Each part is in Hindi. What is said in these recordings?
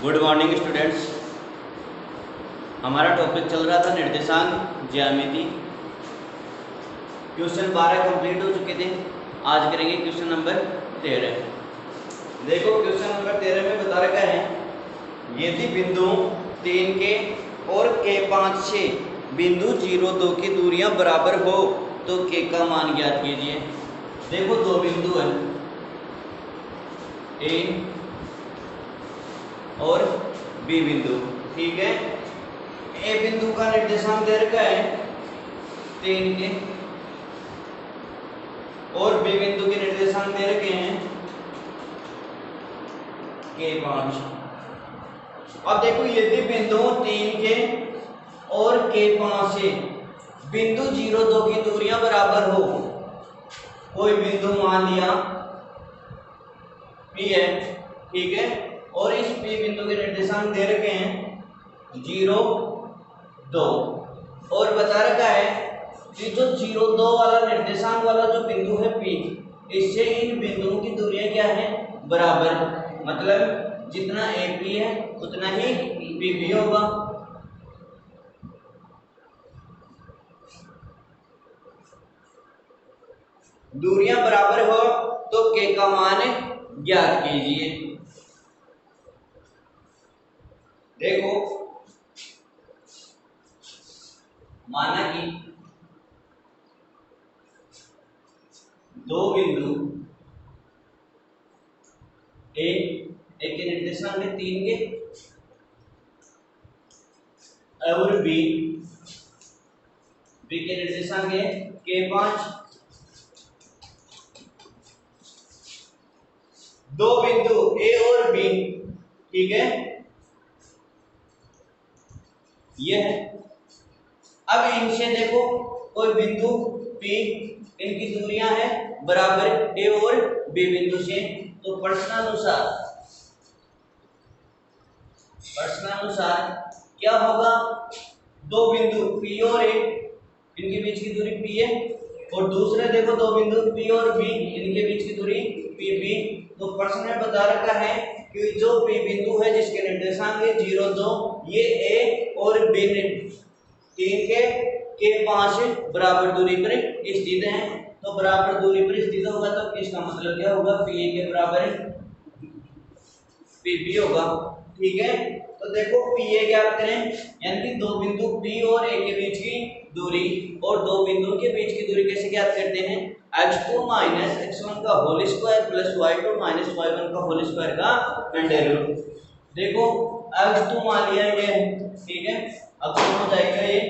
Good morning students. हमारा टॉपिक चल रहा था निर्देशांक ज्यामिति। क्वेश्चन 12 कंप्लीट हो चुके थे। आज करेंगे क्वेश्चन नंबर 13। देखो क्वेश्चन नंबर 13 में बता रखा है, यदि बिंदु 3 के और के 5 6 बिंदु 0 2 की दूरियां बराबर हो तो के का मान ज्ञात कीजिए। देखो दो बिंदु है ए और बी बिंदु, ठीक है। ए बिंदु का निर्देशांक दे रखा है 3 के और बी बिंदु के निर्देशांक दे रखे हैं के 5। अब देखो यदि बिंदु 3 के और के 5 से बिंदु 0 2 की दूरियां बराबर हो, कोई बिंदु मान लिया P है, ठीक है, और इस P बिंदु के निर्देशांक दे रखे हैं 0 2 और बता रखा है कि जो 0 2 वाला निर्देशांक वाला जो बिंदु है P, इससे इन बिंदुओं की दूरियां क्या है, बराबर। मतलब जितना AP है उतना ही PB होगा। दूरियां बराबर हो तो K का मान ज्ञात कीजिए। देखो माना कि दो बिंदु एक के निर्देशांक है 3 के और बी के निर्देशांक है के 5। दो बिंदु ए और बी, ठीक है, ये है। अब इनसे देखो कोई बिंदु P, इनकी दूरियां है बराबर ए और बी बिंदु से, तो प्रश्नानुसार क्या होगा, दो बिंदु P और A, इनके बीच की दूरी P है, और दूसरे देखो दो बिंदु P और B, इनके बीच की दूरी PB। तो प्रश्न में बता रखा है कि जो P बिंदु है जिसके निर्देशांक है 0 2, ये A और B 3 के 5 बराबर दूरी पर स्थित है। तो बराबर दूरी पर स्थित होगा तो इसका मतलब क्या होगा, PA के बराबर PB होगा, ठीक है। तो देखो PA ज्ञात करें, यानी कि दो बिंदु P और A के बीच की दूरी, और दो बिंदुओं के बीच की दूरी कैसे ज्ञात करते हैं, x2 - x1 का whole square plus y2 - y1 का होल स्क्वायर का अंडर रूट। देखो x2 मान लिया ये, ठीक है, x1 हो जाएगा ये,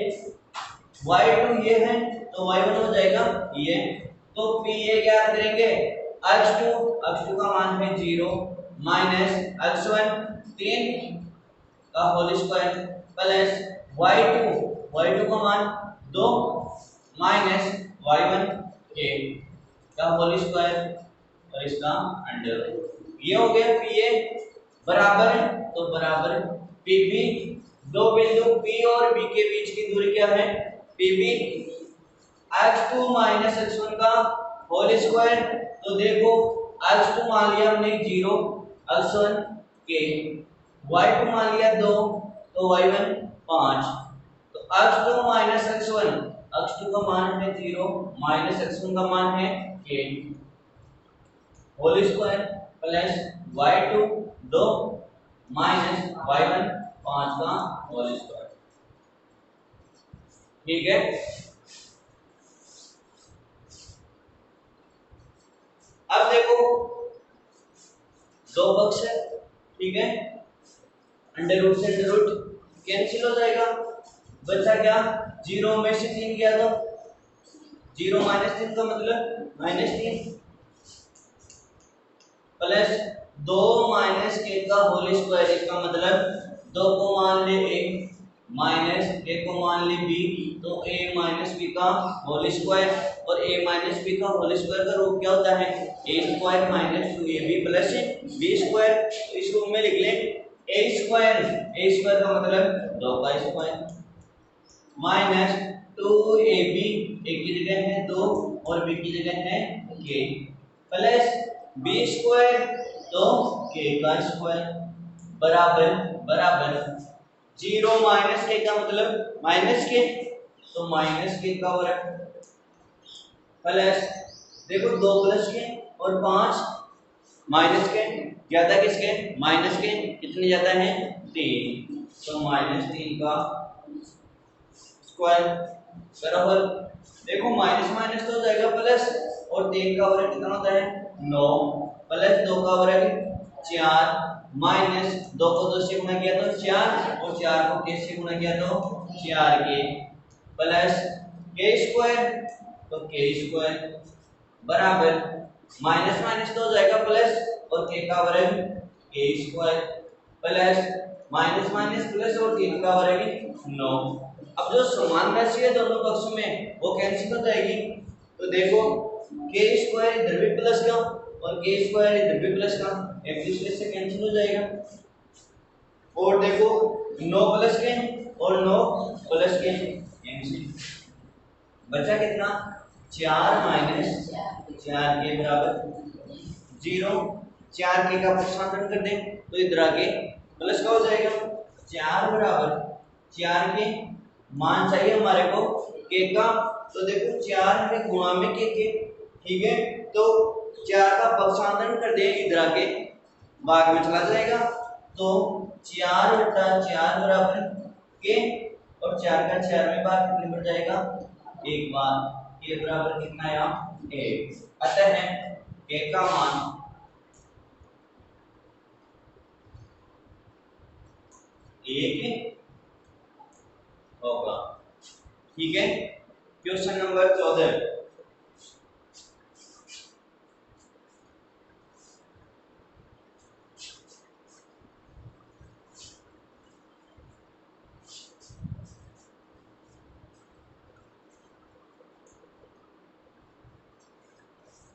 y2 ये है तो y1 हो जाएगा ये। तो PA ज्ञात करेंगे, x2 का मान है 0 माइनस x1 3 का होल स्क्वायर प्लस y2 का मान 2 माइनस y1 के का होल स्क्वायर और इसका अंडर रूट। ये हो गया PA बराबर है, तो बराबर PB। दो बिंदु P और B के बीच की दूरी क्या है, PB। x2 - x1 का होल स्क्वायर, तो देखो x2 मान लिया हमने 0, x1 के, y2 मान लिया 2, तो y1 5। तो x2 - x1 का मान है 0 माइनस x1 का मान है k whole square plus y2 2 minus y1 5 का होल स्क्वायर, ठीक है। अब देखो दो पक्ष है, ठीक है, अंडर रूट से अंडर रूट कैंसिल हो जाएगा, बचा क्या, 0 में से 3 गया तो 0 - 3 का मतलब -3 प्लस 2 माइनस k का होल स्क्वायर, इसका मतलब 2 को मान ले a माइनस k को मान ले b, तो a माइनस b का होल स्क्वायर, और a माइनस b का होल स्क्वायर का रूप क्या होता है, a square minus 2ab plus b square. तो इस रूप में लिख लें a स्क्वायर का मतलब 2 का स्क्वायर माइनस 2ab, एक की जगह है 2 और b की जगह है k, प्लस बी स्क्वायर तो के का स्क्वायर, बराबर बराबर 0 माइनस के का मतलब माइनस के, तो माइनस के का वर्ग प्लस देखो 2 प्लस के और 5 माइनस के ज्यादा किसके माइनस के कितने ज्यादा है 3, तो -3 का स्क्वायर बराबर देखो माइनस माइनस तो हो जाएगा प्लस, और 3 का वर्ग कितना होता है 9 प्लस 2 का वर्ग 4 माइनस 2 को 2 से गुणा किया तो 4 और 4 को k से गुणा किया तो 4k प्लस k स्क्वायर, तो k स्क्वायर बराबर माइनस माइनस तो हो जाएगा प्लस और k का वर्ग k square plus minus minus plus और 3 का वर्ग 9। अब जो समान राशि है दोनों पक्षों में वो कैंसिल हो जाएगी, तो देखो k स्क्वायर इधर भी प्लस का और k स्क्वायर इधर भी प्लस का एक दूसरे से कैंसिल हो जाएगा, और देखो 9 प्लस के और 9 प्लस के कैंसिल, बचा कितना 4 माइनस 4 के बराबर 0, 4 के का पक्षांतरण कर दें तो इधर आके प्लस का हो जाएगा 4 बराबर 4 के मान चाहिए हमारे को के का, तो देखो 4 के गुणा में के ठीक है, तो 4 का पक्षांतरण कर दें इधर आके भाग में चला जाएगा, तो 4 बटा 4 बराबर के, और 4 का 4 में भाग कितने बढ़ जाएगा एक बार, के बराबर कितना आया 1, अतः के का मान 1 होगा। ठीक है, क्वेश्चन नंबर 14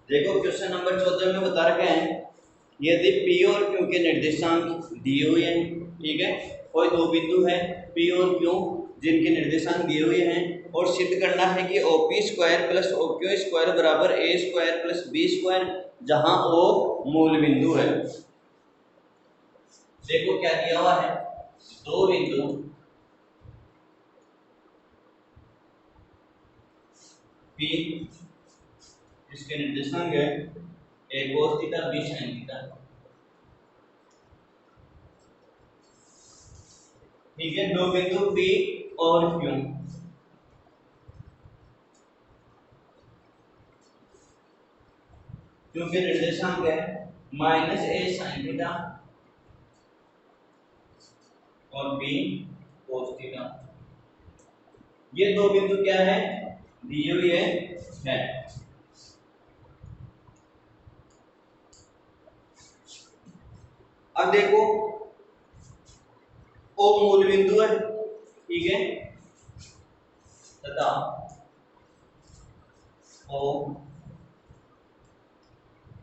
देखो, क्वेश्चन नंबर 14 में बता रखे हैं यदि P और Q के निर्देशांक दिए हुए हैं, ठीक है, कोई दो बिंदु है P और Q जिनके निर्देशांक दिए हुए हैं, और सिद्ध करना है कि OP square plus OQ square बराबर A square plus B square, जहां O मूल बिंदु है। देखो क्या दिया हुआ है, दो बिंदु P इसके निर्देशांक है a cos theta b sin theta, ठीक है, दो बिंदु P और Q, क्योंकि निर्देशांक है -a sin थीटा और b cos थीटा, ये दो बिंदु क्या है दिए हुए हैं। अब देखो O मूल बिंदु है, ठीक है, तथा O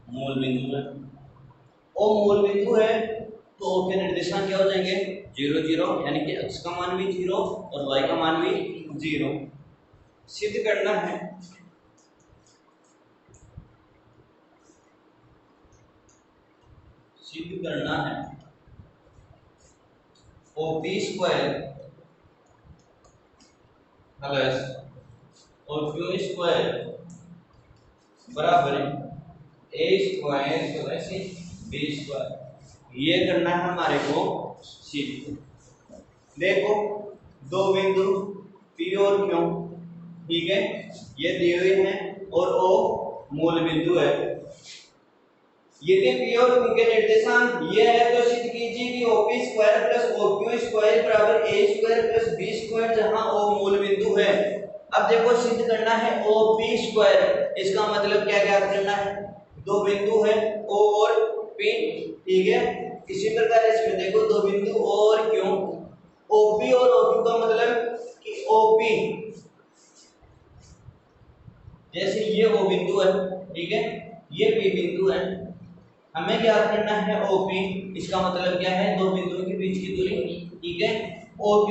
मूल बिंदु है। O मूल बिंदु है तो O के निर्देशांक क्या हो जाएंगे 0 0, यानी कि x का मान भी 0 और y का मान भी 0। सिद्ध करना है OP square plus OQ square बराबर A square plus B square, ये करना है हमारे को सिद्ध। देखो दो बिंदु P और Q, ठीक है, ये दिए हुए हैं और O मूल बिंदु है। यदि P और Q के निर्देशांक ये है तो सिद्ध कीजिए कि OP square plus OQ square बराबर A square plus B square, जहां O मूल बिंदु है। अब देखो सिद्ध करना है OP स्क्वायर, इसका मतलब क्या क्या करना है, दो बिंदु है O और P, ठीक है, इसी प्रकार इसमें देखो दो बिंदु O और Q, OP और OQ का मतलब कि OP जैसे ये O बिंदु है, ठीक है, ये P बिंदु है, हमें क्या करना है OP, इसका मतलब क्या है दो बिंदुओं के बीच की दूरी, ठीक है, OQ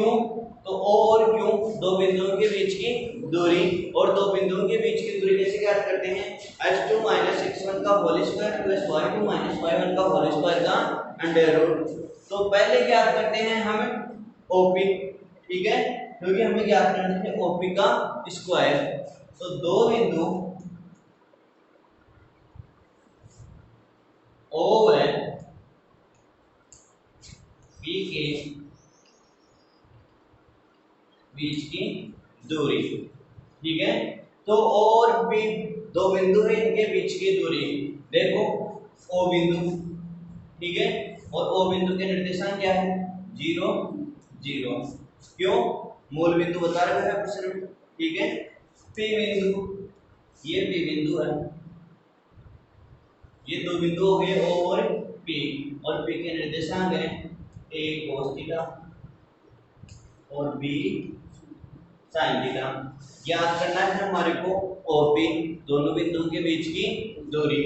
तो O और Q दो बिंदुओं के बीच की दूरी, और दो बिंदुओं के बीच की दूरी कैसे ज्ञात करते हैं, h2 - x1 का whole square plus y2 - y1 का होल स्क्वायर का अंडर रूट। तो पहले ज्ञात करते हैं हम ओपी, ठीक है, क्योंकि हमें ज्ञात करना है ओपी का स्क्वायर। तो दो बिंदु ओ व बी के बीच की दूरी, ठीक है। तो और भी दो बिंदु है, इनके बीच की दूरी देखो ओ बिंदु, ठीक है, और ओ बिंदु के निर्देशांक क्या है 0 0, क्यों मूल बिंदु बता रखा है प्रश्न में, ठीक है। पी बिंदु, ये पी बिंदु है, ये दो बिंदु हो गए ओ और पी के निर्देशांक है ए cos थीटा और बी sin थीटा। ज्ञात करना है हमारे को ओपी, दोनों बिंदुओं के बीच की दूरी।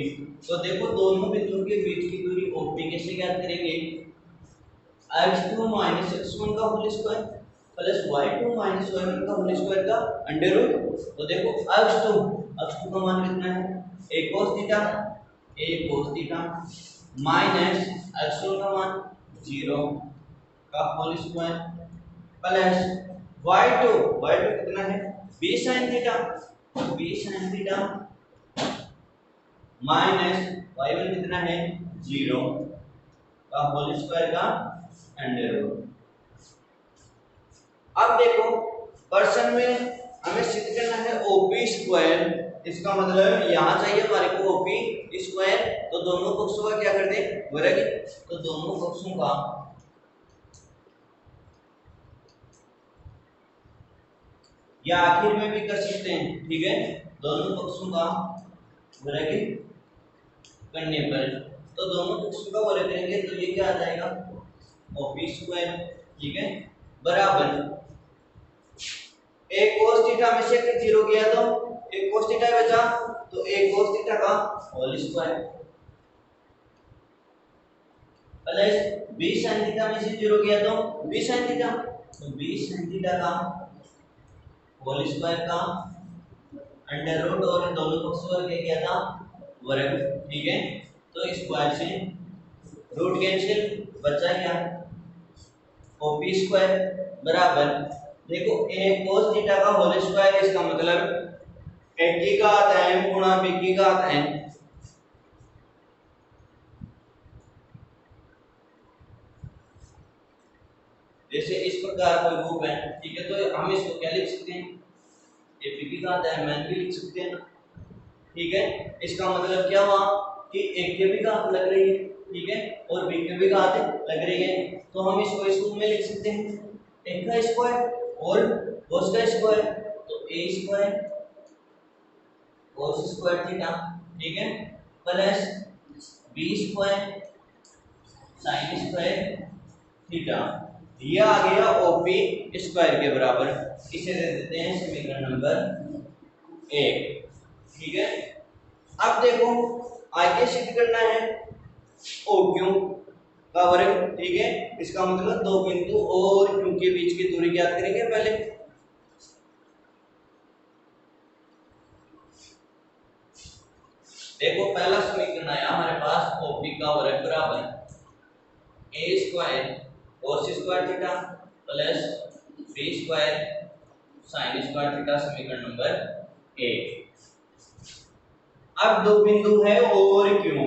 तो देखो दोनों बिंदुओं के बीच की दूरी ओपी कैसे ज्ञात करेंगे, x2 माइनस x1 का whole square plus y2 minus y1 का होल स्क्वायर का अंडर रूट। तो देखो x2 का मान कितना है a cos theta minus x1 का मान 0 का होल स्क्वायर प्लस y2 कितना है b sin theta minus y1 कितना है 0 का होल स्क्वायर का अंडर रूट। अब देखो प्रश्न में हमें सिद्ध करना है ओपी स्क्वायर, इसका मतलब यहां चाहिए हमारे को ओपी स्क्वायर। तो दोनों पक्षों का क्या कर दे वर्ग, तो दोनों पक्षों का या आखिर में भी कर सकते हैं, ठीक है, दोनों पक्षों का वर्ग करने पर, तो दोनों पक्षों का वर्ग करेंगे तो ये क्या आ जाएगा ओपी स्क्वायर, ठीक है, बराबर एक cos थीटा में से 0 गया तो एक cos थीटा बचा, तो एक cos थीटा का whole square plus b sin theta में से 0 गया तो b sin थीटा, तो b sin थीटा का होल स्क्वायर का अंडर रूट और दोनों पक्षों का क्या किया था वर्ग, ठीक है। तो स्क्वायर से रूट कैंसिल, बचा क्या ओपी स्क्वायर बराबर देखो a cos थीटा का होल स्क्वायर, इसका मतलब a की घात m गुणा b की घात n, जैसे इस प्रकार कोई रूप है, ठीक है, तो हम इसको क्या लिख सकते हैं a b की घात m n भी लिख सकते हैं, ठीक है। इसका मतलब क्या हुआ कि a के भी घात लग रही है, ठीक है, और b के भी घात लग रही है, तो हम इसको इस रूप में लिख सकते हैं a का स्क्वायर और cos का स्क्वायर, तो a square cos square theta, ठीक है, plus b square sin square theta, ये आ गया ओपी स्क्वायर के बराबर। इसे दे देते हैं समीकरण नंबर 1, ठीक है। अब देखो आगे सिद्ध करना है ओ क्यू का वर्ग, ठीक है, इसका मतलब दो बिंदु ओ और क्यू के बीच की दूरी ज्ञात करेंगे पहले। देखो पहला समीकरण आया हमारे पास ओपी का वर्ग बराबर A square cos square theta plus B square sin square theta, समीकरण नंबर 1। अब दो बिंदु है ओ और क्यू,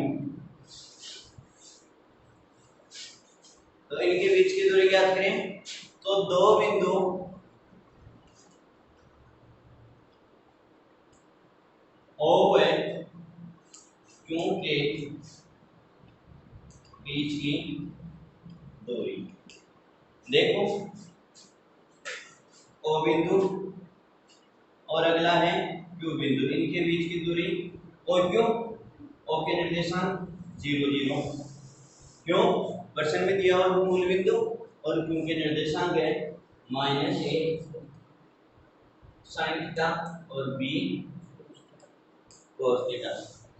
तो इनके बीच की दूरी ज्ञात करें। तो दो बिंदु ओ व क्यू के बीच की दूरी देखो ओ बिंदु और अगला है क्यू बिंदु, इनके बीच की दूरी और क्यों ओ के निर्देशांक 0 0, क्यों प्रश्न में दिया हुआ मूल बिंदु और क्यू के निर्देशांक है -a sin थीटा और b cos थीटा,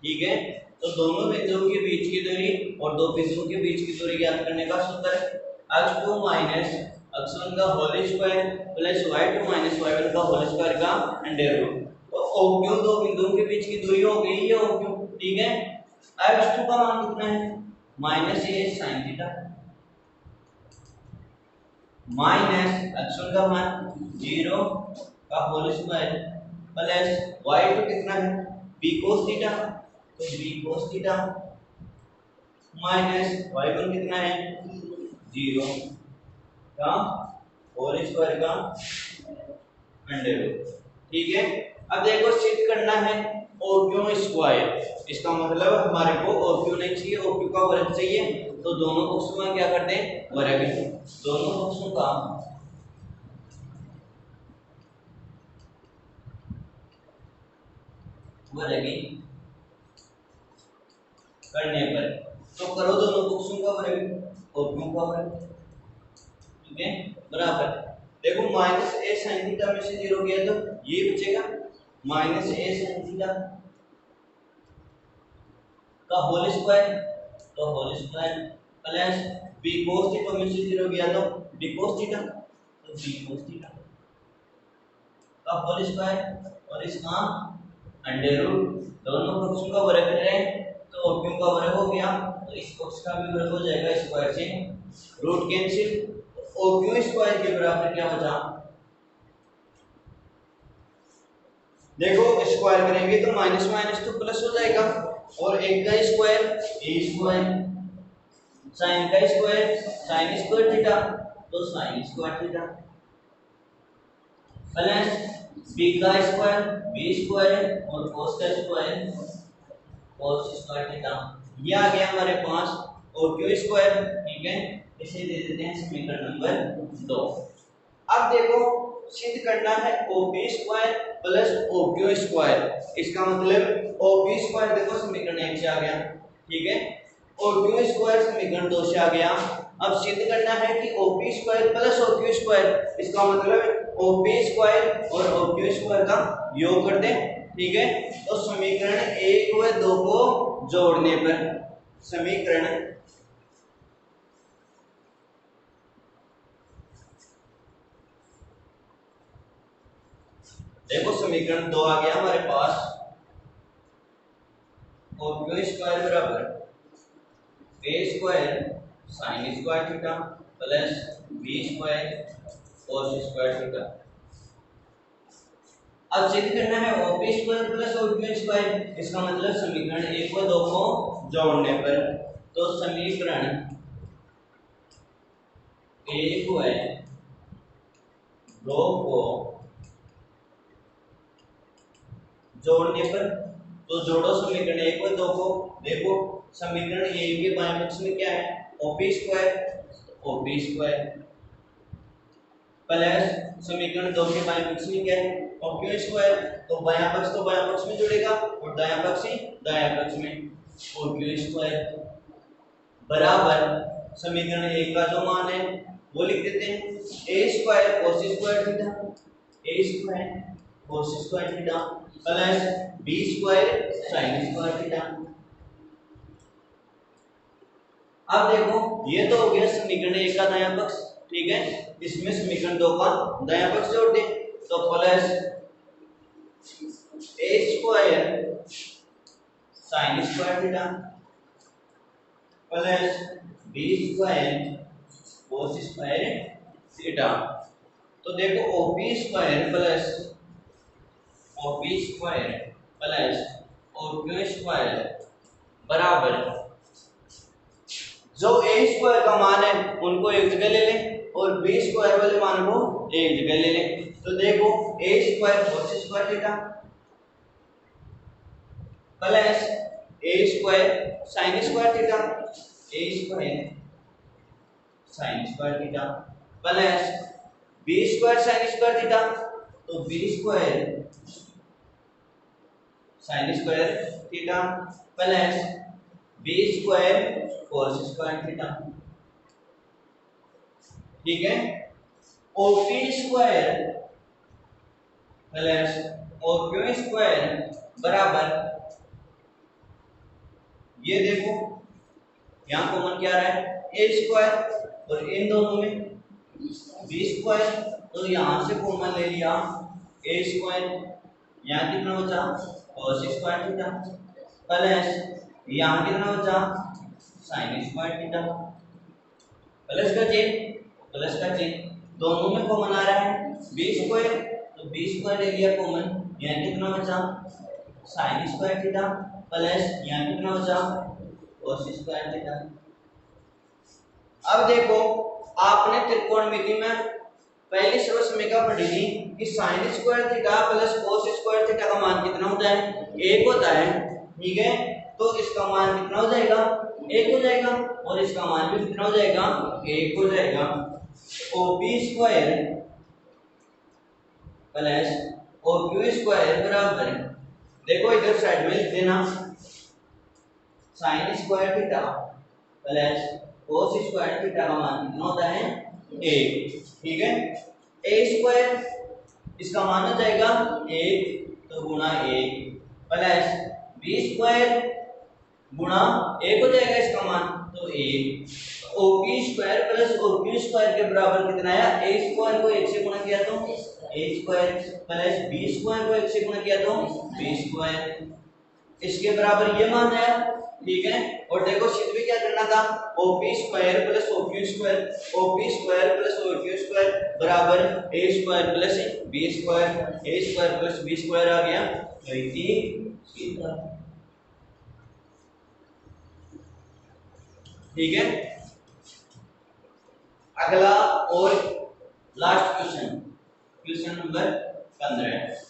ठीक है। तो दोनों बिंदुओं के बीच की दूरी और दो बिंदुओं के बीच की दूरी ज्ञात करने का सूत्र है x2 माइनस x1 का whole square plus y2 minus y1 का होल स्क्वायर का अंडर रूट। तो OQ दो बिंदुओं के बीच की दूरी हो गई है OQ, ठीक है। x2 का मान कितना है minus A sine theta minus x1 का मान 0 का होल स्क्वायर प्लस y2 कितना है b cos थीटा, तो b cos theta minus y1 कितना है 0 का होल स्क्वायर का अंडर रूट। ठीक है, अब देखो सिद्ध करना है OQ स्क्वायर, इसका मतलब हमारे को OQ नहीं चाहिए, OQ का वर्ग चाहिए, तो दोनों पक्षों में क्या करते हैं वर्ग, दोनों पक्षों का वर्ग करने पर, तो करो दोनों पक्षों का वर्ग OQ का वर्ग, ठीक है बराबर। देखो माइनस ए साइन थीटा में से 0 गया तो ये बचेगा माइनस ए साइन थीटा का होल स्क्वायर, तो whole square plus b cos theta में से 0 गया तो b cos थीटा, तो b cos थीटा का होल स्क्वायर और इसका अंडर रूट, दोनों पक्षों का वर्ग कर रहे हैं तो OQ का वर्ग हो गया, तो इस पक्ष का भी वर्ग हो जाएगा, स्क्वायर से रूट कैंसिल, OQ स्क्वायर के बराबर क्या बचा, देखो स्क्वायर करेंगे तो माइनस माइनस तो प्लस हो जाएगा, और एक का स्क्वायर ए स्क्वायर, साइन का स्क्वायर साइन स्क्वायर थीटा, तो sine square theta plus B का स्क्वायर बी स्क्वायर और cos का स्क्वायर cos स्क्वायर थीटा, ये आ गया हमारे पास OQ स्क्वायर। ठीक है, इसे दे देते हैं समीकरण नंबर 2। अब देखो सिद्ध करना है OP square plus OQ square, इसका मतलब OP स्क्वायर देखो समीकरण 1 से आ गया, ठीक है, OQ स्क्वायर समीकरण 2 से आ गया। अब सिद्ध करना है कि OP square plus OQ square, इसका मतलब OP स्क्वायर और OQ स्क्वायर का योग कर दें, ठीक है, तो समीकरण 1 व 2 को जोड़ने पर समीकरण देखो समीकरण 2 आ गया हमारे पास, OQ स्क्वायर बराबर a square sine square theta plus b square cos square theta. अब सिद्ध करना है OP square plus OQ square, इसका मतलब समीकरण 1 व 2 को जोड़ने पर, तो समीकरण 1 व 2 को जोड़ने पर, तो जोड़ो समीकरण 1 व 2 को, देखो समीकरण 1 के बाएं पक्ष में क्या है OP स्क्वायर प्लस समीकरण 2 के बाएं पक्ष में क्या है OQ स्क्वायर, तो बायां पक्ष में जुड़ेगा और दायां पक्ष में OQ स्क्वायर बराबर समीकरण 1 का जो मान है वो लिख देते हैं a square cos square theta, a square cos square theta plus b square sin square theta. अब देखो ये तो हो गया समीकरण 1 का दायां पक्ष, ठीक है, इसमें समीकरण 2 का दायां पक्ष जोड़ दें, तो plus a square sin square theta plus b square cos square theta, तो देखो OP square plus OQ square बराबर जो a स्क्वायर का मान है उनको एक जगह ले लें और b स्क्वायर वाले मान को एक जगह ले लें, तो देखो a square cos square theta plus a square sin square theta, a square sin square theta plus b square sin square theta, तो b square sin square theta plus b square cos square theta, ठीक है, OP square plus OQ square बराबर, ये देखो यहाँ कॉमन क्या रहा है a स्क्वायर और इन दोनों में b स्क्वायर, तो यहाँ से कॉमन ले लिया a स्क्वायर, यहाँ कितना बचा cos स्क्वायर थीटा प्लस यहाँ कितना बचा साइन स्क्वायर थीटा प्लस का चिन्ह दोनों में कॉमन आ रहा है बी स्क्वायर, तो बी स्क्वायर ले लिया कॉमन, यहाँ कितना बचा साइन स्क्वायर थीटा प्लस यहाँ कितना बचा कोस स्क्वायर थीटा। अब देखो आपने त्रिकोणमिति में पहली सर्व समीकरण पढ़ी थी कि sign square theta plus cos square theta का मान कितना होता है, एक होता है, ठीक है। तो इसका मान कितना हो जाएगा, एक हो जाएगा, और इसका मान भी कितना हो जाएगा, एक हो जाएगा। OB square plus OQ square बराबर, देखो इधर साइड में लिख देना sign square theta plus cos square theta का मान कितना होता है, एक, ठीक है। ए स्क्वायर इसका मान हो जाएगा एक, तो गुणा एक प्लस बी स्क्वायर गुणा एक हो जाएगा इसका मान, तो एक। OP square plus OQ square के बराबर कितना आया, ए स्क्वायर को एक से गुणा किया तो ए स्क्वायर प्लस बी स्क्वायर को एक से गुणा किया तो बी स्क्वायर, इसके बराबर ये मान आया, ठीक है। और देखो सिद्ध भी क्या करना था, OP square plus OQ square, OP square plus OQ square बराबर a square plus b square, a square plus b square आ गया, तो सीधा, ठीक है। अगला और लास्ट क्वेश्चन नंबर 15।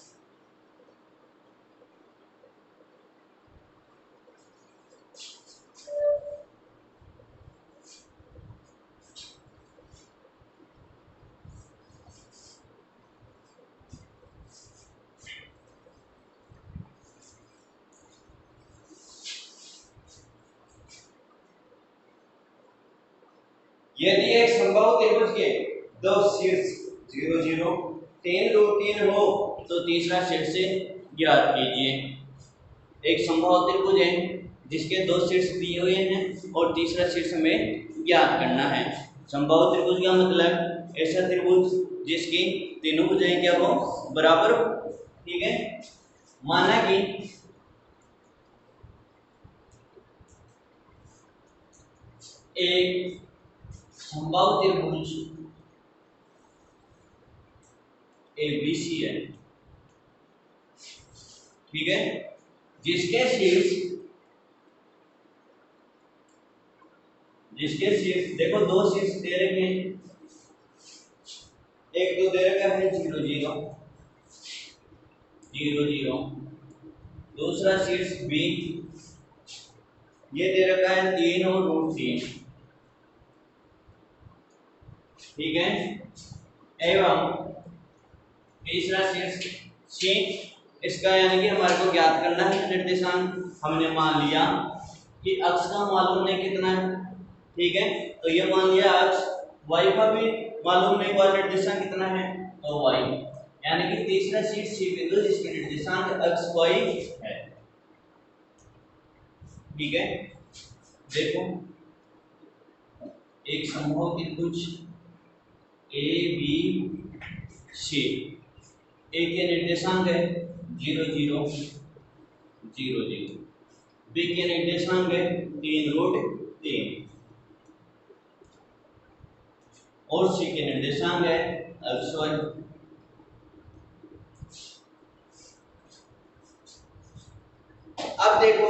यदि एक समबाहु त्रिभुज के दो शीर्ष 0 0 3 रूट 3 हो तो तीसरा शीर्ष ज्ञात कीजिए। एक समबाहु त्रिभुज है जिसके दो शीर्ष दिए हुए हैं और तीसरा शीर्ष हमें ज्ञात करना है। समबाहु त्रिभुज का मतलब ऐसा त्रिभुज जिसकी तीनों भुजाएं क्या हो, बराबर हो, ठीक है। माना कि एक समबाहु त्रिभुज ABC है, ठीक है, जिसके शीर्ष देखो दो शीर्ष दे रखे हैं, एक तो दे रखा है 0 0 0 0, दूसरा शीर्ष B ये दे रखा है 3 और रूट 3, ठीक है, एवं तीसरा शीर्ष C, इसका यानी कि हमारे को ज्ञात करना है निर्देशांक। हमने मान लिया कि अक्ष का मालूम नहीं कितना है, ठीक है, तो ये मान लिया अक्ष, y का भी मालूम नहीं हुआ निर्देशांक कितना है, तो y, यानी कि तीसरा शीर्ष C बिंदु जिसके निर्देशांक अक्ष y है, ठीक है। देखो एक समबाहु त्रिभुज ABC, एक के निर्देशांक है 0 0 0 0, बी के निर्देशांक है 3 रूट 3 और सी के निर्देशांक है अक्ष y। अब देखो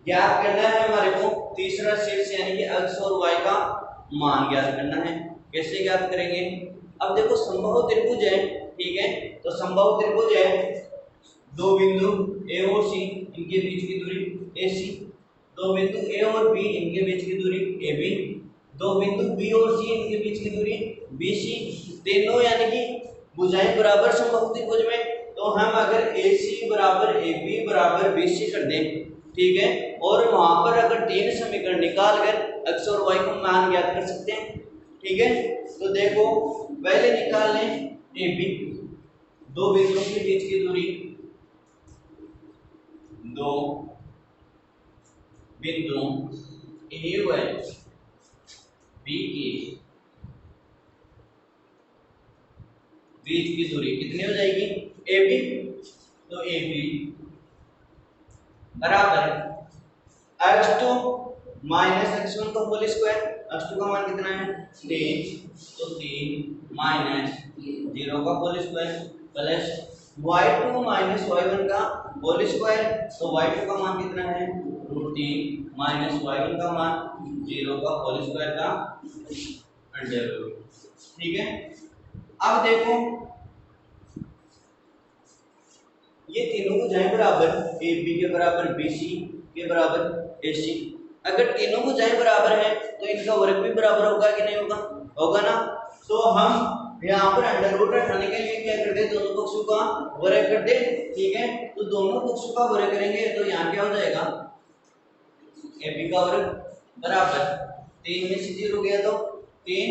ज्ञात करना है हमारे को तीसरा शीर्ष यानी कि अक्ष और y का मान ज्ञात करना है। कैसे ज्ञात करेंगे, अब देखो समबाहु त्रिभुज है, ठीक है, तो समबाहु त्रिभुज है, दो बिंदु A और C इनके बीच की दूरी AC, दो बिंदु A और B इनके बीच की दूरी AB, दो बिंदु B और C इनके बीच की दूरी BC, तीनों यानी कि भुजाएं बराबर समबाहु त्रिभुज में, तो हम अगर AC बराबर AB बराबर BC कर दें, ठीक है, और वहां पर अगर तीन समीकरण निकाल कर अक्ष और y को मान ज्ञात कर सकते हैं, ठीक है। तो देखो पहले निकाल लें AB, दो बिंदुओं के बीच की दूरी, दो बिंदु A व B के बीच की दूरी कितनी हो जाएगी, AB, तो AB बराबर अक्ष तो माइनस x1 का होल स्क्वायर, x2 का मान कितना है 3, तो 3 माइनस 0 का whole square plus y2 minus y1 का होल स्क्वायर, तो y2 का मान कितना है √3 माइनस y1 का मान 0 का होल स्क्वायर का अंडर रूट। ठीक है, अब देखो ये तीनों को जाए बराबर, ए बी के बराबर बी सी के बराबर ए सी, अगर तीनों को जाए बराबर है तो इनका वर्ग भी बराबर होगा कि नहीं होगा, होगा ना। तो हम यहाँ पर अंडर रूट हटाने के लिए क्या करते हैं, दोनों पक्षों का वर्ग करते हैं। ठीक है, तो दोनों पक्षों का वर्ग करेंगे तो यहाँ क्या हो जाएगा, ए बी का वर्ग बराबर 3 में से 0 गया तो 3,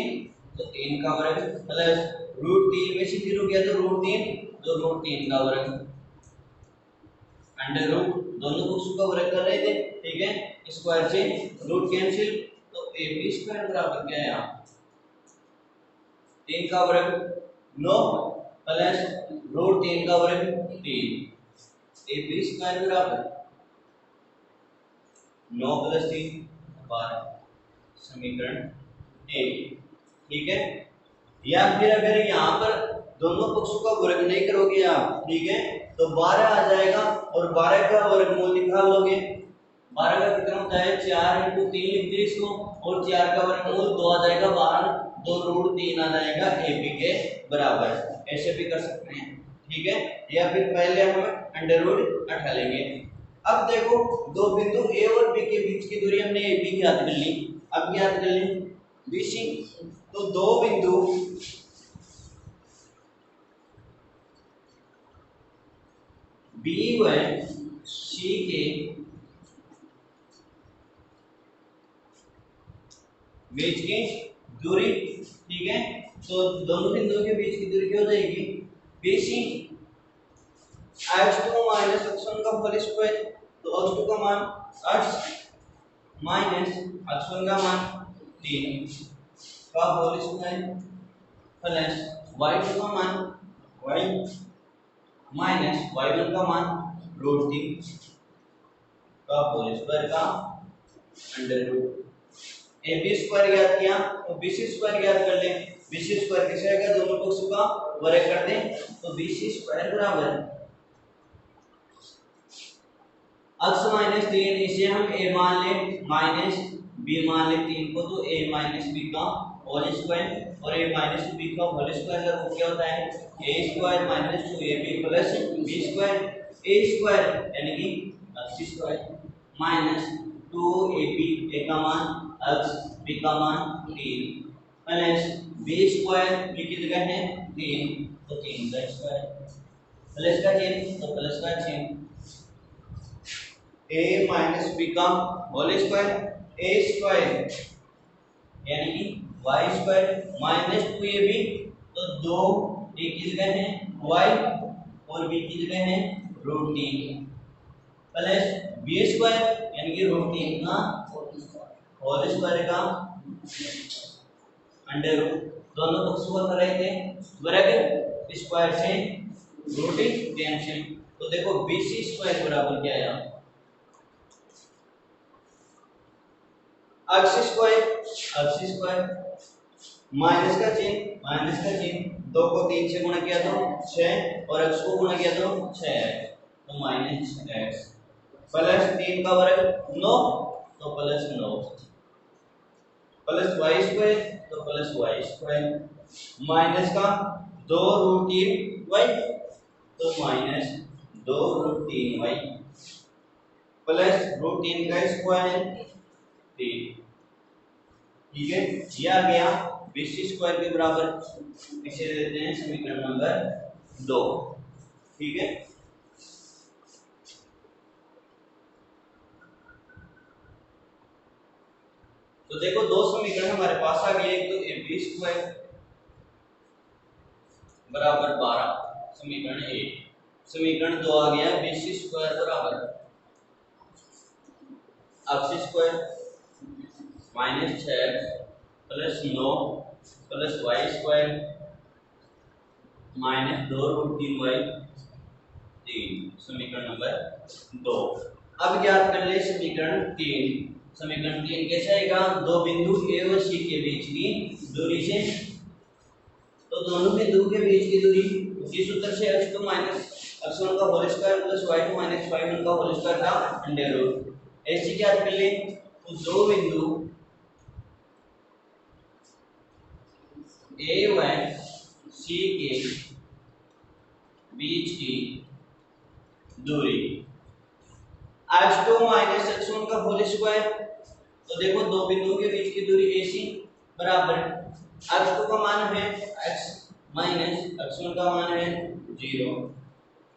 तो 3 का वर्ग प्लस √3 में से 0 गया तो √3, तो √3 का वर्ग अंडर रूट, दोनों पक्षों का वर्ग कर रहे थे। ठीक है, स्क्वायर से रूट कैंसिल, तो ए बी स्क्वायर बराबर क्या है यहाँ 3 का वर्ग 9 प्लस √3 का वर्ग 3, ए बी स्क्वायर बराबर 9 + 3 12, समीकरण 1। ठीक है, या फिर अगर यहाँ पर दोनों पक्षों का वर्ग नहीं करोगे आप, ठीक है, तो 12 आ जाएगा और 12 का वर्गमूल निकाल लोगे। 12 का कितना होता है 4 × 3 लिखते हैं इसको, और 4 का वर्गमूल 2 आ जाएगा बाहर, 2 √3 आ जाएगा ए बी के बराबर, ऐसे भी कर सकते हैं। ठीक है, या फिर पहले हम अंडर रूट हटा लेंगे। अब देखो दो बिंदु ए और बी के बीच की दूरी हमने ए बी ज्ञात कर ली, अब ज्ञात कर लें बी सी। तो दो बिंदु बी व सी के बीच की दूरी, ठीक है, तो दोनों बिंदुओं के बीच की दूरी क्या हो जाएगी BC x2 माइनस x1 का होल स्क्वायर, तो x2 का मान x माइनस x1 का मान 3 का होल स्क्वायर प्लस y2 का मान y माइनस y1 का मान √3 का होल स्क्वायर का under root. A B square ज्ञात किया तो बी सी स्क्वायर ज्ञात कर लें। बी सी स्क्वायर कैसे आएगा, दोनों पक्षों का वर्ग कर दें, तो बी सी स्क्वायर बराबर x माइनस 3, इसे हम a मान लें माइनस b मान लें 3 को, तो a माइनस b का होल स्क्वायर, और a माइनस b का होल स्क्वायर का रूट क्या होता है a square minus 2ab plus b square. a square यानी कि x square minus 2ab, a का मान x, b का मान 3 प्लस b स्क्वायर, b की जगह है 3, तो 3 का स्क्वायर प्लस का चिन्ह, तो प्लस का चिन्ह a माइनस b का होल स्क्वायर, a स्क्वायर यानी कि y स्क्वायर माइनस 2ab, तो 2 a की जगह है y और b की जगह है √3 प्लस b स्क्वायर यानी कि √3 का होल स्क्वायर का अंडर रूट, दोनों पक्षों का कर रहे थे वर्ग, स्क्वायर से √3 कैंसिल, तो देखो bc स्क्वायर बराबर क्या है x स्क्वायर माइनस का चिन्ह 2 को 3 से गुणा किया तो 6 और x को गुणा किया तो 6x, तो माइनस x प्लस 3 का वर्ग 9, तो प्लस 9 प्लस y स्क्वायर, तो प्लस y स्क्वायर माइनस का 2 √3y, तो माइनस 2 √3y प्लस √3 का स्क्वायर 3। ठीक है, ये आ गया BC स्क्वायर के बराबर, इसे देते हैं समीकरण नंबर 2। ठीक है, तो देखो दो समीकरण हमारे पास आ गए, एक तो AB स्क्वायर बराबर 12 समीकरण 1, समीकरण 2 आ गया BC स्क्वायर बराबर x square minus 6x plus 9 plus y square minus 2 √3y 3, समीकरण नंबर 2। अब ज्ञात कर ले समीकरण 3। समीकरण 3 कैसे आएगा, दो बिंदु ए और सी के बीच की दूरी से, तो दोनों बिंदु के बीच की दूरी उसी सूत्र से x2 माइनस x1 का whole square plus y2 minus y1 का होल स्क्वायर का अंडर रूट। ऐसे क्या कर ले, तो दो बिंदु ए व सी के बीच की दूरी x2 माइनस x1 का होल स्क्वायर, तो देखो दो बिंदुओं के बीच की दूरी AC बराबर x2 का मान है x माइनस x1 का मान है 0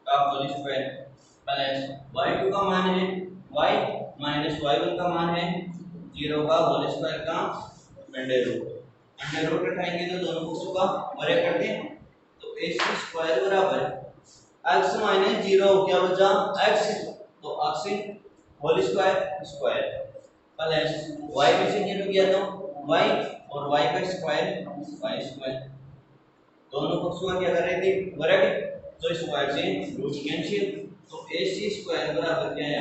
का होल स्क्वायर प्लस y2 का मान है y माइनस y1 का मान है 0 का होल स्क्वायर का अंडर रूट। अंडर रूट उठाएंगे तो दोनों पक्षों का वर्ग करते हैं, तो AC स्क्वायर बराबर x माइनस 0 क्या बचा x, तो x whole square square plus y में से 0 किया तो y और y का स्क्वायर y स्क्वायर, दोनों पक्षों का क्या कर रहे थे वर्ग, तो स्क्वायर से रूट कैंसिल, तो AC स्क्वायर बराबर क्या है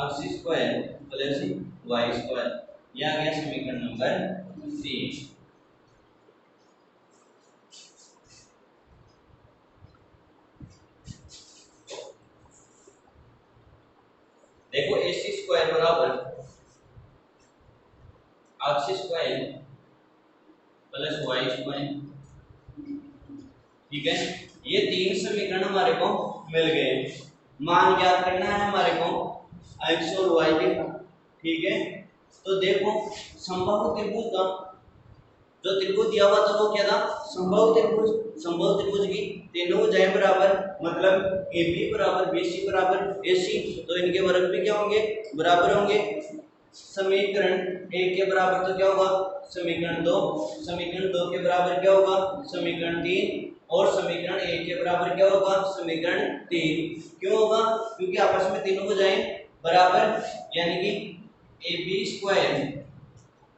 x square plus y square. यह आ गया समीकरण नंबर 3। देखो AC स्क्वायर बराबर x square plus y square, ठीक है। ये तीन समीकरण हमारे को मिल गए, मान ज्ञात करना है हमारे को x और y के, ठीक है। तो देखो समबाहु त्रिभुज का जो त्रिभुज दिया हुआ था वो क्या था, समबाहु त्रिभुज। समबाहु त्रिभुज की तीनों भुजाएं बराबर, मतलब AB बराबर BC बराबर AC, तो इनके वर्ग भी क्या होंगे बराबर होंगे। समीकरण 1 के बराबर तो क्या होगा समीकरण 2, समीकरण 2 के बराबर क्या होगा समीकरण 3, और समीकरण 1 के बराबर क्या होगा समीकरण 3। क्यों होगा, क्योंकि आपस में तीनों भुजाएं बराबर, यानी कि AB स्क्वायर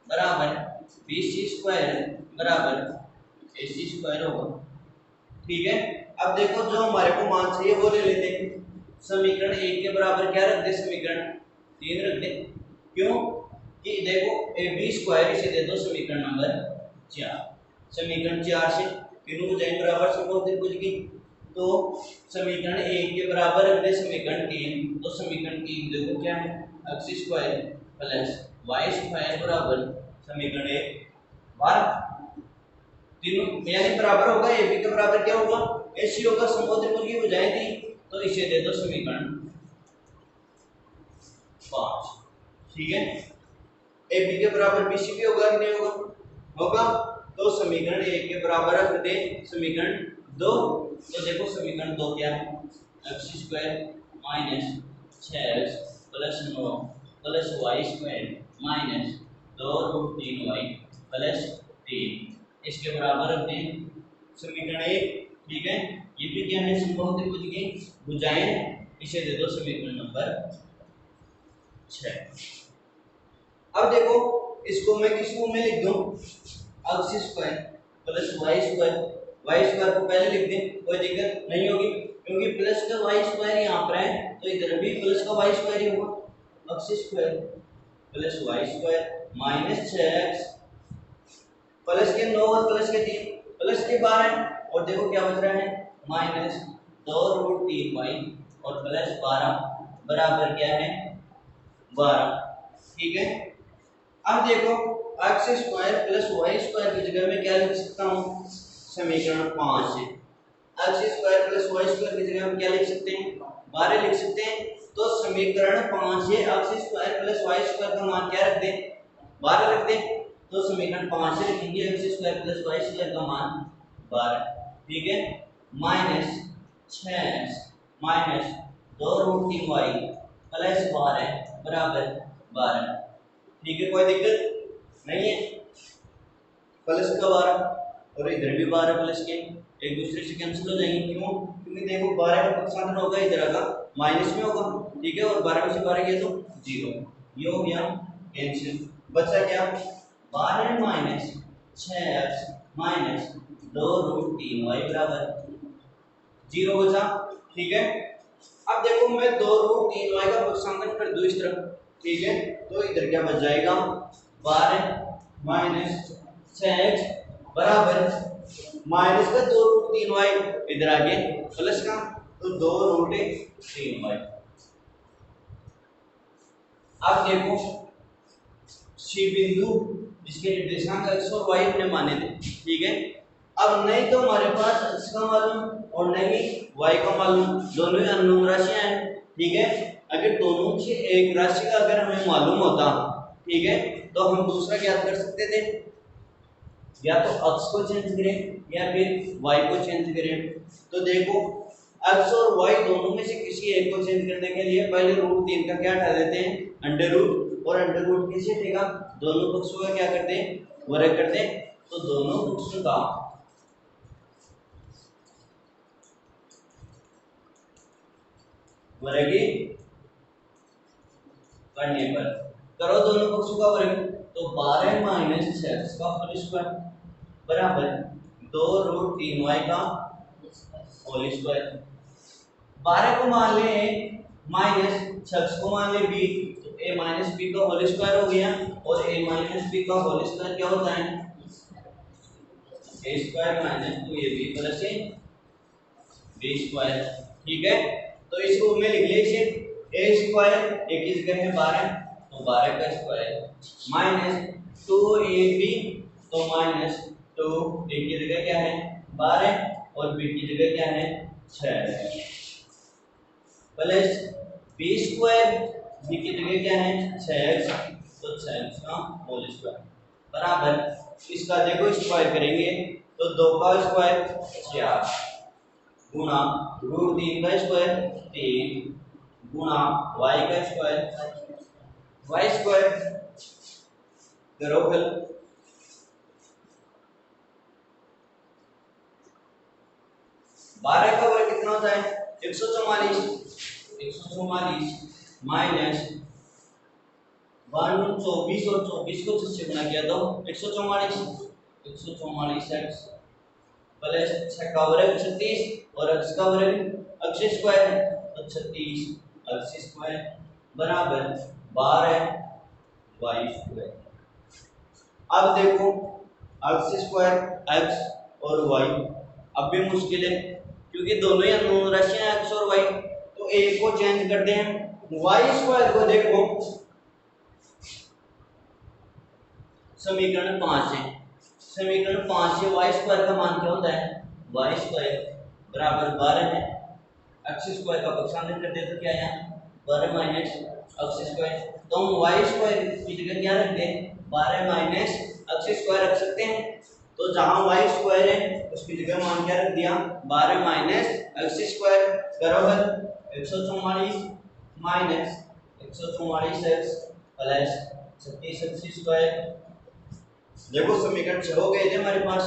बराबर BC स्क्वायर बराबर AC स्क्वायर होगा, ठीक है। अब देखो जो हमारे को मान चाहिए वो ले लेते हैं। समीकरण 1 के बराबर क्या रख दे, समीकरण 3 रख दे। क्यों कि देखो AB स्क्वायर इसे दे दो समीकरण नंबर 4, समीकरण 4 से तीनों भुजाएं बराबर समबाहु त्रिभुज की, तो समीकरण 1 के बराबर रख दे समीकरण 3, तो समीकरण 3 देखो क्या है x square plus y square बराबर समीकरण 1 12, तीनों यानी बराबर होगा, AB के बराबर क्या होगा AC होगा, समबाहु त्रिभुज की भुजाएं थी, तो इसे दे दो समीकरण 5, ठीक है। AB के बराबर BC भी होगा कि नहीं होगा, होगा, तो समीकरण 1 के बराबर रख दे समीकरण 2, तो देखो समीकरण 2 क्या है x square minus 6x plus 9 plus y square minus 2 root 3y plus 3, इसके बराबर रख दें समीकरण 1, ठीक है। ये भी क्या है समबाहु त्रिभुज की भुजाएं, इसे दे दो समीकरण नंबर 6। अब देखो इसको मैं किस रूप में लिख दूं, x square plus y square, y square को पहले लिख दें कोई दिक्कत नहीं होगी, क्योंकि प्लस का y स्क्वायर यहाँ पर है तो इधर भी प्लस का y स्क्वायर ही होगा। x square plus y square minus 6x plus के 9 और प्लस के 3 प्लस के 12, और देखो क्या बच रहा है माइनस 2 रूट 3y और प्लस 12 बराबर क्या है 12, ठीक है। अब देखो x square plus y square की जगह में क्या लिख सकता हूँ समीकरण 5 से, x square plus y square की जगह हम क्या लिख सकते हैं 12 लिख सकते हैं, तो समीकरण 5 से x square plus y square का मान क्या रख दें 12 रख दें, तो समीकरण 5 से लिखेंगे x square plus y square का मान 12, ठीक है, minus 6x minus 2 root 3y plus 12 बराबर 12, ठीक है, कोई दिक्कत नहीं है। प्लस का 12 और इधर भी 12 प्लस के एक दूसरे से कैंसिल हो जाएंगे, क्यों, क्योंकि देखो 12 का पक्षांतर होगा इधर आगा माइनस में होगा, ठीक है, और 12 में से 12 गया तो 0, ये हो गया कैंसिल, बचा क्या 12 minus 6x minus 2 root 3y बराबर 0 बचा, ठीक है। अब देखो मैं 2 रूट 3y का पक्षांतर कर दूं इस तरफ, ठीक है, तो इधर क्या बच जाएगा 12 माइनस 6x बराबर माइनस का 2√3y इधर आगे प्लस का तो 2√3y। अब देखो सी बिंदु जिसके निर्देशांक x और y हमने माने थे, ठीक है। अब नहीं तो हमारे पास x का मालूम और नहीं y का मालूम, दोनों ही अननोन राशियां हैं, ठीक है। अगर दोनों से एक राशि का अगर हमें मालूम होता, ठीक है, तो हम दूसरा ज्ञात कर सकते थे, या तो x को चेंज करें या फिर y को चेंज करें। तो देखो x और y दोनों में से किसी एक को चेंज करने के लिए पहले √3 का क्या हटा देते हैं, अंडर रूट, और अंडर रूट कैसे हटेगा, दोनों पक्षों का क्या करते हैं वर्ग करते हैं, तो दोनों पक्षों का वर्ग करने पर करो दोनों पक्षों का वर्ग, तो 12 माइनस 6x का होल स्क्वायर बराबर 2√3y का होल स्क्वायर। 12 को मान ले माइनस 6x को मान ले b, तो a माइनस b का होल स्क्वायर हो गया, और a माइनस b का होल स्क्वायर क्या होता है, a square minus 2ab plus b square, ठीक है। तो इस रूप में लिख ले इसे a स्क्वायर a की जगह है 12, तो 12 का स्क्वायर माइनस 2ab, तो माइनस 2 a की जगह क्या है 12 और b की जगह क्या है 6 प्लस b स्क्वायर b की जगह क्या है 6x, तो 6x का होल स्क्वायर बराबर इसका देखो स्क्वायर करेंगे तो 2 का स्क्वायर 4 गुणा √3 का स्क्वायर 3 गुणा y का स्क्वायर y स्क्वायर करो हल, बारह का वर्ग कितना होता है 144 माइनस 124 और 24 को 6 से गुणा किया तो 144 x प्लस 6 का वर्ग 36 और x का वर्ग x स्क्वायर तो 36 x स्क्वायर बराबर 12 y स्क्वायर। अब देखो x स्क्वायर x और y अब भी मुश्किल है क्योंकि दोनों ही अननोन राशियां हैं x और y, तो एक को चेंज करते हैं y स्क्वायर को देखो समीकरण 5 है, समीकरण 5 से y स्क्वायर का मान क्या होता है y स्क्वायर बराबर 12 है, x स्क्वायर का पक्षांतर कर दे तो क्या है 12 माइनस x स्क्वायर, तो हम y स्क्वायर की जगह क्या रख दें 12 माइनस x स्क्वायर रख सकते हैं, तो जहां y स्क्वायर है उसकी जगह मान क्या रख दिया 12 माइनस x स्क्वायर करो हल 144 minus 144x plus 36x square. देखो समीकरण 6 हो गए थे हमारे पास,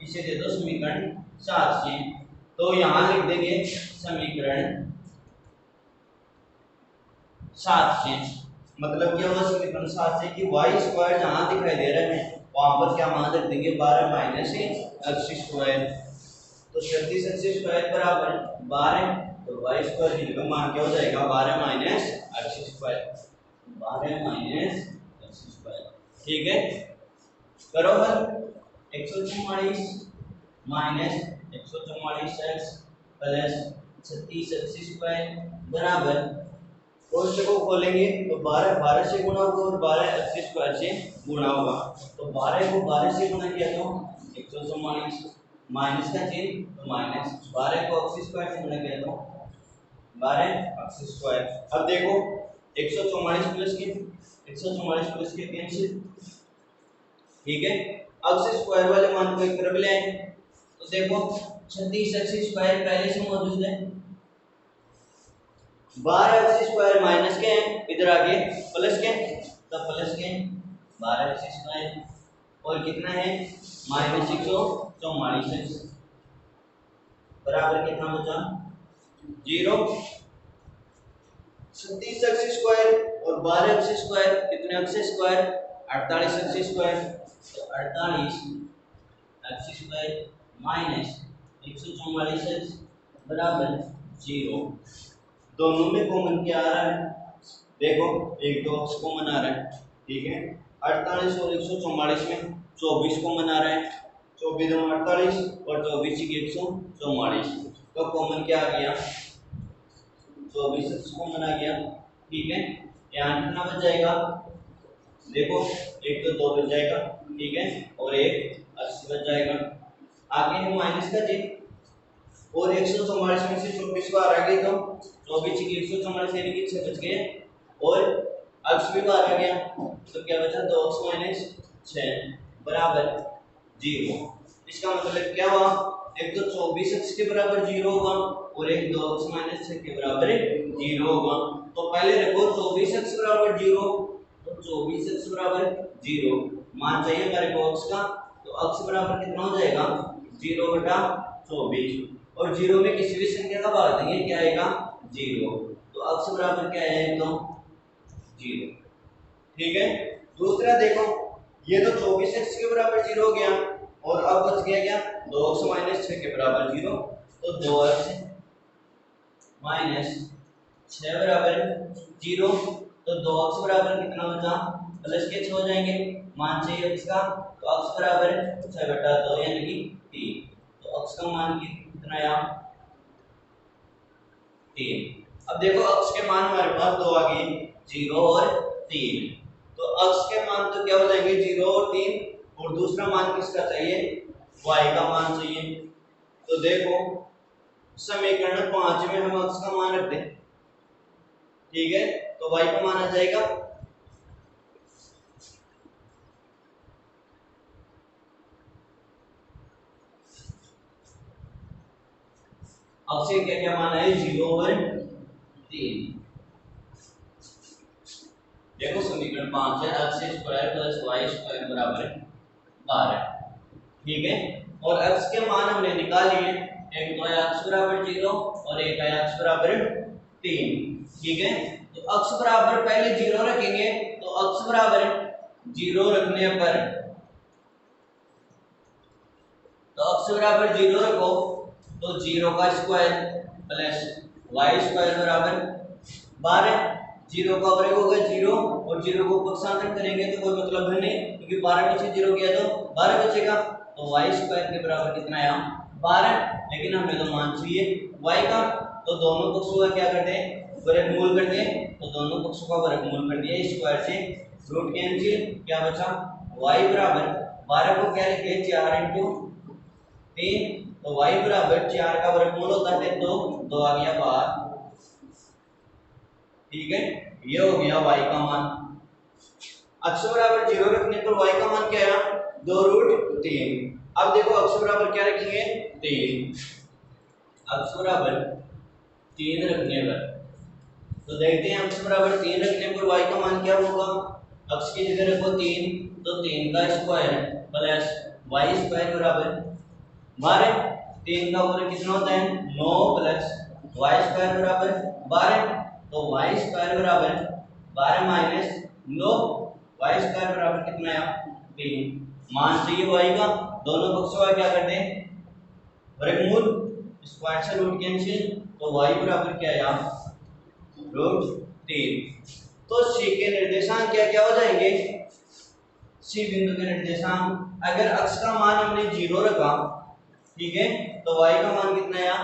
इसे दे दो समीकरण 7 से, तो यहां लिख देंगे समीकरण 7 से, मतलब क्या होगा समीकरण 7 से कि y स्क्वायर जहां दिखाई दे रहा है वहां पर क्या मान रख देंगे 12 माइनस x स्क्वायर, तो 36x स्क्वायर बराबर 12, तो y स्क्वायर की जगह मान क्या हो जाएगा 12 minus x square, 12 minus x square, ठीक है। करो हल 144 minus 144x plus 36x square बराबर कोष्टक को खोलेंगे तो 12 से गुणा होगा और 12x स्क्वायर से गुणा होगा, तो 12 को 12 से गुणा किया तो 144 माइनस का चिन्ह तो माइनस 12 को x स्क्वायर से गुणा किया तो 12x स्क्वायर। अब देखो 144 प्लस के कैंसिल, ठीक है। x स्क्वायर वाले मान को एक तरफ ले आए तो देखो 36x स्क्वायर पहले से मौजूद है, 12x स्क्वायर माइनस के इधर आगे प्लस के तो प्लस के 12x स्क्वायर और कितना है माइनस 144x बराबर कितना बचा 0, 36x स्क्वायर और 12x स्क्वायर कितने x स्क्वायर 48x स्क्वायर, तो 48x स्क्वायर माइनस 144x बराबर 0, दोनों में कॉमन क्या आ रहा है देखो एक तो अक्स को मना रहा है, ठीक है। 48 और 144 में 24 को मना रहा है, 24 दूनी 48 और 24 की 144, तो कॉमन क्या आ गया, 24 अक्स को मना गया, ठीक है। यहाँ कितना बच जाएगा, देखो एक तो 2 बच जाएगा, ठीक है, और एक 80 बच जाएगा। आगे है माइनस का चिन्ह और 144 में से 24 बाहर आ गए तो 24 की 144 यानी कि 6 बच गए और अक्स भी बाहर आ गया, तो क्या बचा, 2 अक्स माइनस 6 बराबर 0। इसका मतलब क्या हुआ, एक तो 24 अक्स के बराबर 0 होगा और एक 2 अक्स माइनस 6 के बराबर 0 होगा। तो पहले रखो 24 अक्स बराबर 0, तो 24 अक्स बराबर 0 मान चाहिए हमारे को अक्स का, तो अक्स बराबर कितना हो जाएगा, 0/24 और 0 में किसी भी संख्या का भाग देंगे क्या आएगा, 0, तो अक्स बराबर क्या है, तो 0, ठीक है। दूसरा देखो ये तो 24 एक्स के बराबर 0 हो गया और अब बच गया क्या, 2 एक्स माइनस 6 के बराबर 0, तो 2 एक्स माइनस 6 बराबर 0, तो 2 एक्स बराबर कितना बचा, प्लस के 6 हो जाएंगे, मान चाहिए एक्स का, तो एक्स बराबर 6/2 यानी कि 3, तो एक्स का मान कितना आया, 3। अब देखो एक्स के मान हमारे पास दो आ गए, 0 और 3, तो एक्स के मान तो क्या हो जाएंगे, 0 और 3, और दूसरा मान किसका चाहिए, y का मान चाहिए। तो देखो समीकरण 5 में हम एक्स का मान रख दें, ठीक है, तो y का मान आ जाएगा, अब से क्या क्या मान है, 0 और 3। देखो समीकरण 5 है, x square plus y square बराबर 12, ठीक है, और x के मान हमने निकाल लिए, एक तो है x बराबर 0 और एक है x बराबर 3, ठीक है। तो x बराबर पहले 0 रखेंगे, तो x बराबर 0 रखने पर, तो x बराबर 0 रखो, तो 0 का स्क्वायर प्लस y स्क्वायर बराबर 12, 0 का वर्ग होगा 0 और 0 को पक्षांतर करेंगे तो कोई मतलब है नहीं, क्योंकि 12 में से 0 गया तो 12 बचेगा, तो y स्क्वायर के बराबर कितना आया, 12, लेकिन हमें तो मान चाहिए y का, तो दोनों पक्षों का क्या करते हैं, वर्गमूल करते हैं, तो दोनों पक्षों का वर्गमूल कर दिया, स्क्वायर से रूट कैंसिल, क्या बचा, y बराबर 12 को क्या लिखे, 4 × 3, तो y बराबर 4 का वर्गमूल होता है 2 आ गया बाहर, ठीक है, ये हो गया y का मान। x बराबर 0 रखने पर y का मान क्या आया, 2√3। अब देखो x बराबर क्या रखेंगे, 3, x बराबर 3 रखने पर, तो देखते हैं x बराबर 3 रखने पर y का मान क्या होगा, x की जगह रखो 3, तो 3 का स्क्वायर प्लस y स्क्वायर बराबर 12, 3 का वर्ग कितना होता है, 9 प्लस y स्क्वायर बराबर 12, तो y स्क्वायर बराबर 12 माइनस 9, y स्क्वायर बराबर कितना आया, 3, मान चाहिए y का, दोनों पक्षों का क्या करते हैं, वर्गमूल, स्क्वायर से रूट कैंसिल, तो y बराबर क्या आया, √3। तो c के निर्देशांक क्या क्या हो जाएंगे, c बिंदु के निर्देशांक, अगर x का मान हमने 0 रखा, ठीक है, तो y का मान कितना आया,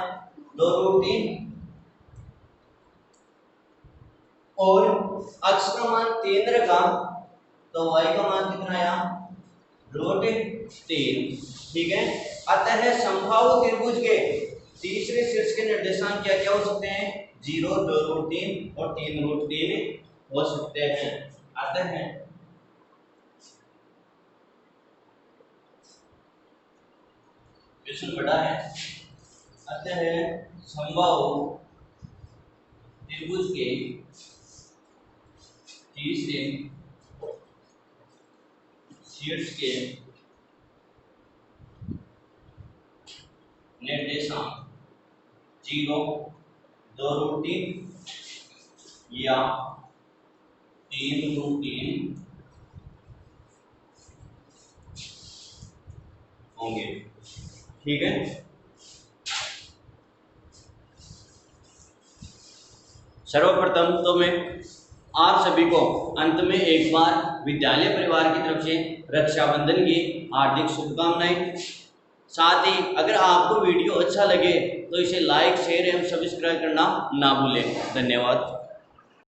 2√3, और x का मान 3 रखा, तो y का मान कितना आया, √3, ठीक है। अतः समबाहु त्रिभुज के तीसरे शीर्ष के निर्देशांक क्या क्या हो सकते हैं, 0, 2√3 और 3√3 हो सकते हैं। अतः क्वेश्चन बड़ा है, अतः समबाहु त्रिभुज के तीसरे शीर्ष के निर्देशांक 0, 2√3 या 3√3 होंगे, ठीक है। सर्वप्रथम तो मैं आप सभी को अंत में एक बार विद्यालय परिवार की तरफ से रक्षाबंधन की हार्दिक शुभकामनाएं। साथ ही अगर आपको वीडियो अच्छा लगे तो इसे लाइक शेयर एवं सब्सक्राइब करना ना भूलें। धन्यवाद।